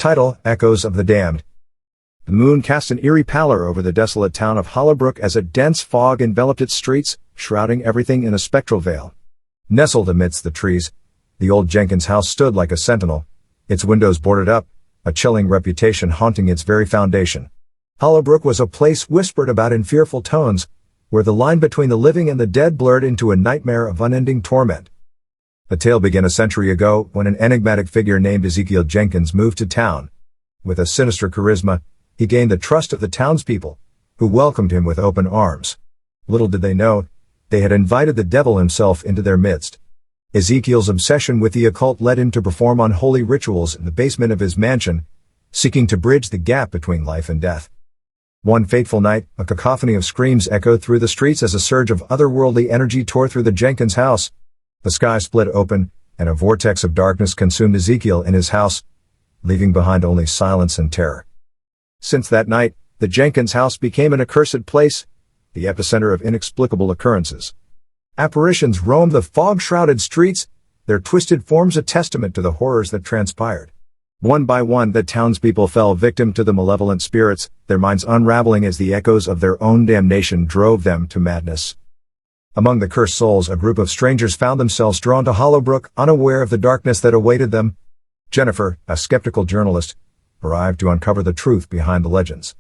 Title: Echoes of the Damned. The moon cast an eerie pallor over the desolate town of Hollowbrook as a dense fog enveloped its streets, shrouding everything in a spectral veil. Nestled amidst the trees, the old Jenkins house stood like a sentinel, its windows boarded up, a chilling reputation haunting its very foundation. Hollowbrook was a place whispered about in fearful tones, where the line between the living and the dead blurred into a nightmare of unending torment. The tale began a century ago when an enigmatic figure named Ezekiel Jenkins moved to town. With a sinister charisma, he gained the trust of the townspeople, who welcomed him with open arms. Little did they know, they had invited the devil himself into their midst. Ezekiel's obsession with the occult led him to perform unholy rituals in the basement of his mansion, seeking to bridge the gap between life and death. One fateful night, a cacophony of screams echoed through the streets as a surge of otherworldly energy tore through the Jenkins house. The sky split open, and a vortex of darkness consumed Ezekiel and his house, leaving behind only silence and terror. Since that night, the Jenkins house became an accursed place, the epicenter of inexplicable occurrences. Apparitions roamed the fog-shrouded streets, their twisted forms a testament to the horrors that transpired. One by one, the townspeople fell victim to the malevolent spirits, their minds unraveling as the echoes of their own damnation drove them to madness. Among the cursed souls, a group of strangers found themselves drawn to Hollowbrook, unaware of the darkness that awaited them. Jennifer, a skeptical journalist, arrived to uncover the truth behind the legends.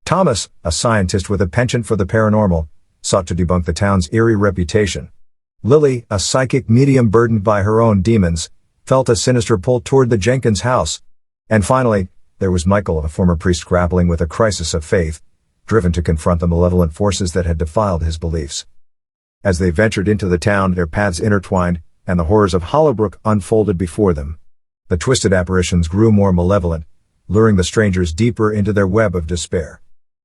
Thomas, a scientist with a penchant for the paranormal, sought to debunk the town's eerie reputation. Lily, a psychic medium burdened by her own demons, felt a sinister pull toward the Jenkins house. And finally, there was Michael, a former priest grappling with a crisis of faith, driven to confront the malevolent forces that had defiled his beliefs. As they ventured into the town, their paths intertwined, and the horrors of Hollowbrook unfolded before them. The twisted apparitions grew more malevolent, luring the strangers deeper into their web of despair.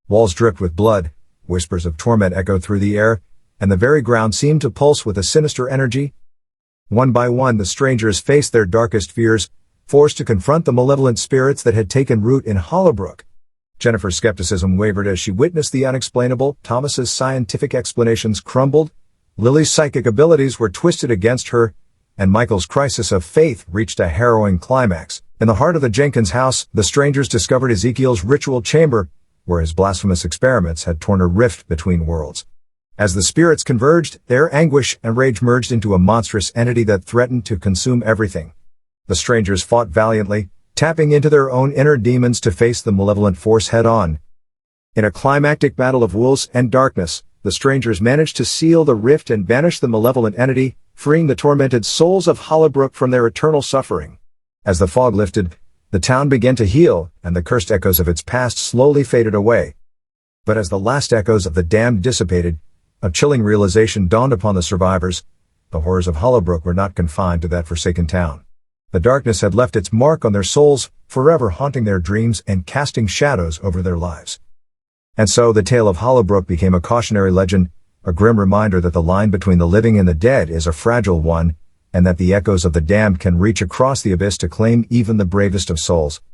Walls dripped with blood, whispers of torment echoed through the air, and the very ground seemed to pulse with a sinister energy. One by one, the strangers faced their darkest fears, forced to confront the malevolent spirits that had taken root in Hollowbrook. Jennifer's skepticism wavered as she witnessed the unexplainable. Thomas's scientific explanations crumbled. Lily's psychic abilities were twisted against her, and Michael's crisis of faith reached a harrowing climax. In the heart of the Jenkins house, the strangers discovered Ezekiel's ritual chamber, where his blasphemous experiments had torn a rift between worlds. As the spirits converged, their anguish and rage merged into a monstrous entity that threatened to consume everything. The strangers fought valiantly, tapping into their own inner demons to face the malevolent force head-on. In a climactic battle of wolves and darkness, the strangers managed to seal the rift and banish the malevolent entity, freeing the tormented souls of Hollowbrook from their eternal suffering. As the fog lifted, the town began to heal, and the cursed echoes of its past slowly faded away. But as the last echoes of the damned dissipated, a chilling realization dawned upon the survivors. The horrors of Hollowbrook were not confined to that forsaken town. The darkness had left its mark on their souls, forever haunting their dreams and casting shadows over their lives. And so the tale of Hollowbrook became a cautionary legend, a grim reminder that the line between the living and the dead is a fragile one, and that the echoes of the damned can reach across the abyss to claim even the bravest of souls.